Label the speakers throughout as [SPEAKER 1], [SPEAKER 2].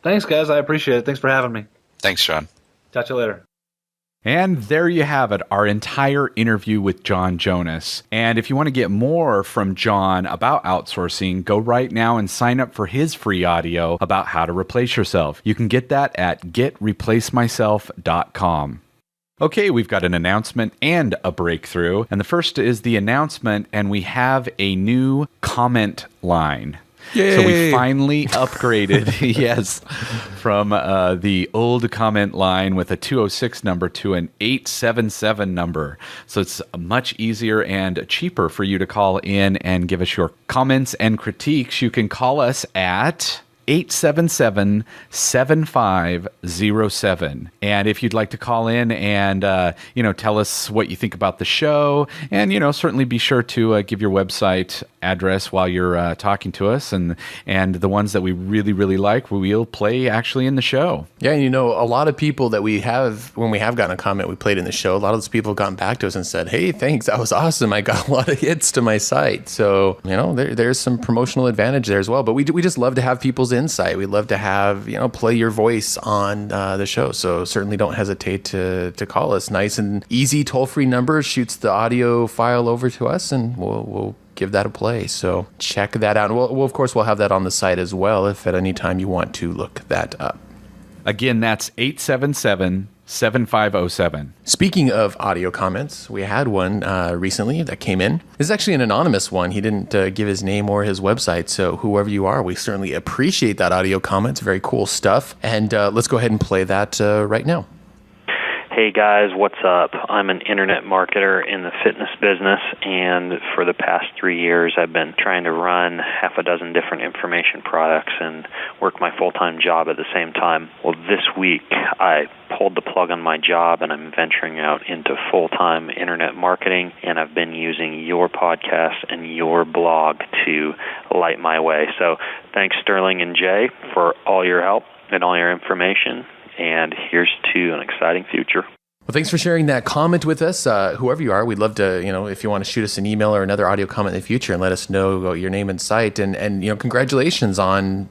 [SPEAKER 1] Thanks, guys. I appreciate it. Thanks for having me.
[SPEAKER 2] Thanks, John.
[SPEAKER 1] Talk to you later.
[SPEAKER 3] And there you have it, our entire interview with John Jonas. And if you want to get more from John about outsourcing, go right now and sign up for his free audio about how to replace yourself. You can get that at getreplacemyself.com. Okay, we've got an announcement and a breakthrough. And the first is the announcement, and we have a new comment line.
[SPEAKER 4] Yay.
[SPEAKER 3] So we finally upgraded, yes, from the old comment line with a 206 number to an 877 number. So it's much easier and cheaper for you to call in and give us your comments and critiques. You can call us at 877-7507. And if you'd like to call in and, tell us what you think about the show, and, certainly be sure to give your website address while you're talking to us. And the ones that we really, really like, we'll play actually in the show.
[SPEAKER 4] Yeah, and a lot of people that we have, when we have gotten a comment we played in the show, a lot of those people have gotten back to us and said, hey, thanks, that was awesome. I got a lot of hits to my site. So, there's some promotional advantage there as well. But we just love to have people's insight. We'd love to have, play your voice on the show. So certainly don't hesitate to call us. Nice and easy toll-free number, shoots the audio file over to us, and we'll give that a play. So check that out. And we'll of course, we'll have that on the site as well if at any time you want to look that up.
[SPEAKER 3] Again, that's 877-7507.
[SPEAKER 4] Speaking of audio comments, we had one recently that came in. This is actually an anonymous one. He didn't give his name or his website, so whoever you are, we certainly appreciate that audio comment. It's very cool stuff. And let's go ahead and play that right now.
[SPEAKER 5] Hey guys, what's up? I'm an internet marketer in the fitness business, and for the past 3 years I've been trying to run half a dozen different information products and work my full-time job at the same time. Well, this week I pulled the plug on my job and I'm venturing out into full-time internet marketing, and I've been using your podcast and your blog to light my way. So thanks, Sterling and Jay, for all your help and all your information. And here's to an exciting future.
[SPEAKER 4] Well, thanks for sharing that comment with us. Whoever you are, we'd love to, if you want to shoot us an email or another audio comment in the future and let us know your name and site. And congratulations on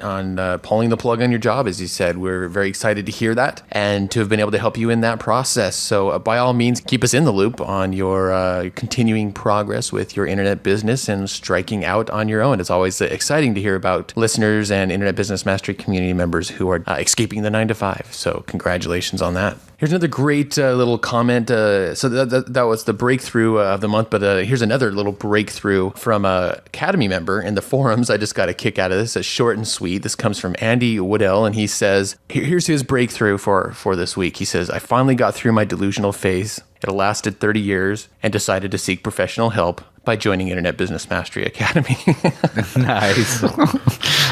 [SPEAKER 4] pulling the plug on your job, as you said. We're very excited to hear that and to have been able to help you in that process. So by all means, keep us in the loop on your continuing progress with your internet business and striking out on your own. It's always exciting to hear about listeners and Internet Business Mastery community members who are escaping the 9-to-5. So congratulations on that. Here's another great little comment. So that was the breakthrough of the month, but here's another little breakthrough from a Academy member in the forums. I just got a kick out of this. It's short and sweet. This comes from Andy Woodell, and he says, here's his breakthrough for this week. He says, I finally got through my delusional phase. It lasted 30 years and decided to seek professional help by joining Internet Business Mastery Academy.
[SPEAKER 3] Nice.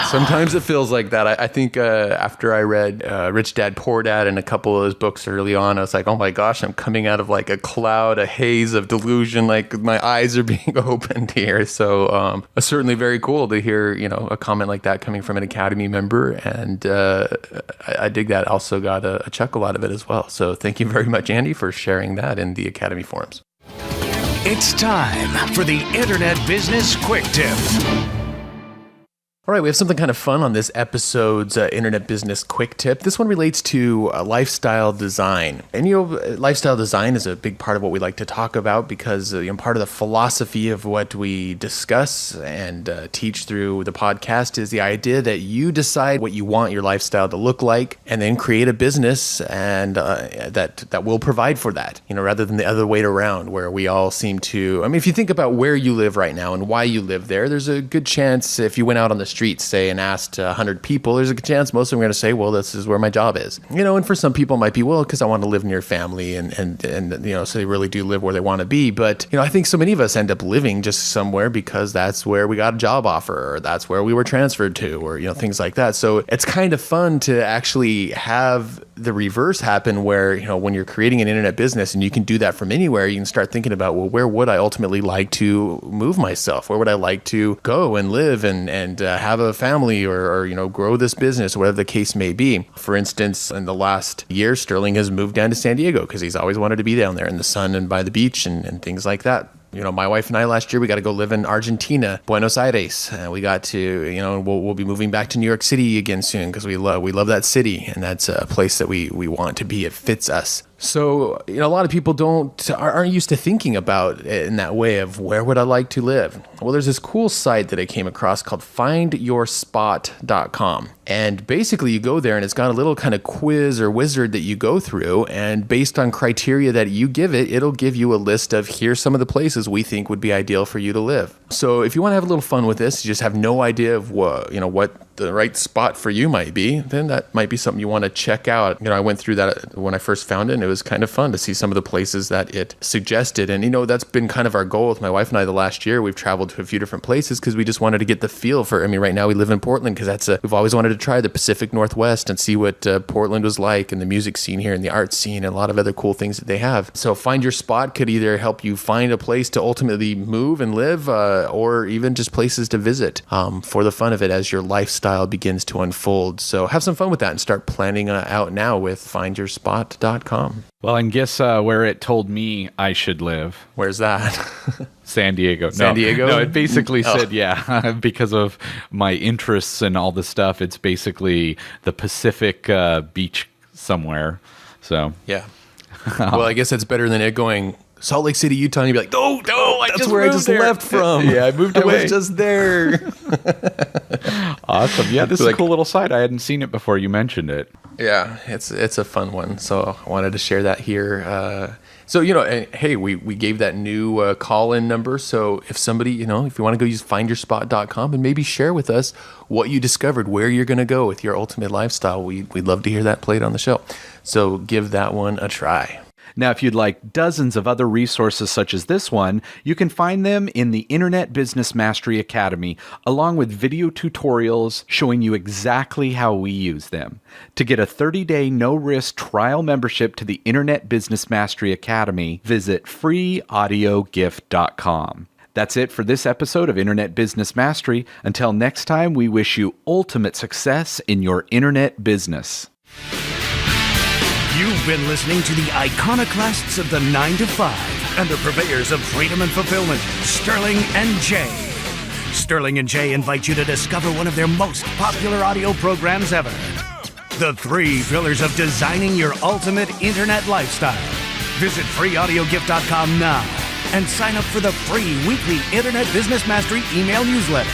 [SPEAKER 4] Sometimes it feels like that. I think after I read Rich Dad, Poor Dad and a couple of those books early on, I was like, oh my gosh, I'm coming out of like a cloud, a haze of delusion. Like my eyes are being opened here. So it's certainly very cool to hear, a comment like that coming from an Academy member. And I dig that. Also got a chuckle out of it as well. So thank you very much, Andy, for sharing that in the Academy forums.
[SPEAKER 6] It's time for the Internet Business Quick Tip.
[SPEAKER 4] All right, we have something kind of fun on this episode's Internet Business Quick Tip. This one relates to lifestyle design. And, lifestyle design is a big part of what we like to talk about because part of the philosophy of what we discuss and teach through the podcast is the idea that you decide what you want your lifestyle to look like and then create a business and that will provide for that, rather than the other way around where we all seem to, if you think about where you live right now and why you live there, there's a good chance if you went out on the streets, say, and asked 100 people, there's a good chance most of them are going to say, well, this is where my job is. And for some people it might be, well, because I want to live near family and so they really do live where they want to be. But, I think so many of us end up living just somewhere because that's where we got a job offer or that's where we were transferred to or, things like that. So it's kind of fun to actually have the reverse happen where, when you're creating an internet business and you can do that from anywhere, you can start thinking about, well, where would I ultimately like to move myself? Where would I like to go and live and have a family or grow this business or whatever the case may be. For instance, in the last year, Sterling has moved down to San Diego because he's always wanted to be down there in the sun and by the beach and things like that. My wife and I last year, we got to go live in Argentina, Buenos Aires. We got to, we'll be moving back to New York City again soon because we love that city, and that's a place that we want to be. It fits us. So, a lot of people aren't used to thinking about it in that way of where would I like to live? Well, there's this cool site that I came across called findyourspot.com. And basically you go there and it's got a little kind of quiz or wizard that you go through, and based on criteria that you give it, it'll give you a list of here's some of the places we think would be ideal for you to live. So if you want to have a little fun with this, you just have no idea of what the right spot for you might be, then that might be something you want to check out. I went through that when I first found it, and it was kind of fun to see some of the places that it suggested. And, that's been kind of our goal with my wife and I the last year. We've traveled to a few different places because we just wanted to get the feel for, right now we live in Portland because we've always wanted to try the Pacific Northwest and see what Portland was like, and the music scene here and the art scene and a lot of other cool things that they have. So Find Your Spot could either help you find a place to ultimately move and live, or even just places to visit for the fun of it as your lifestyle begins to unfold. So have some fun with that and start planning out now with findyourspot.com.
[SPEAKER 3] Well, and guess where it told me I should live?
[SPEAKER 4] Where's that?
[SPEAKER 3] San Diego.
[SPEAKER 4] San Diego?
[SPEAKER 3] No, it basically said, because of my interests and all this stuff, it's basically the Pacific beach somewhere. So
[SPEAKER 4] yeah. Well, I guess that's better than it going Salt Lake City, Utah, and you'd be like, no, that's where I just left from.
[SPEAKER 3] Yeah, I moved away.
[SPEAKER 4] I was just there.
[SPEAKER 3] Awesome. Yeah, this is a cool little site. I hadn't seen it before you mentioned it.
[SPEAKER 4] Yeah, it's a fun one. So I wanted to share that here. Hey, we gave that new call-in number. So if somebody, if you want to go use findyourspot.com and maybe share with us what you discovered, where you're going to go with your ultimate lifestyle, we'd love to hear that played on the show. So give that one a try.
[SPEAKER 3] Now, if you'd like dozens of other resources such as this one, you can find them in the Internet Business Mastery Academy, along with video tutorials showing you exactly how we use them. To get a 30-day no-risk trial membership to the Internet Business Mastery Academy, visit freeaudiogift.com. That's it for this episode of Internet Business Mastery. Until next time, we wish you ultimate success in your internet business.
[SPEAKER 6] You've been listening to the iconoclasts of the 9 to 5 and the purveyors of freedom and fulfillment, Sterling and Jay. Sterling and Jay invite you to discover one of their most popular audio programs ever, The 3 Pillars of Designing Your Ultimate Internet Lifestyle. Visit freeaudiogift.com now and sign up for the free weekly Internet Business Mastery email newsletter.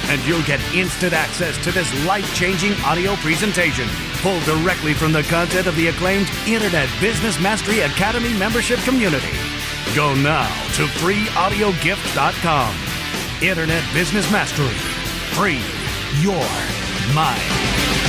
[SPEAKER 6] And you'll get instant access to this life-changing audio presentation, pulled directly from the content of the acclaimed Internet Business Mastery Academy membership community. Go now to freeaudiogift.com. Internet Business Mastery. Free your mind.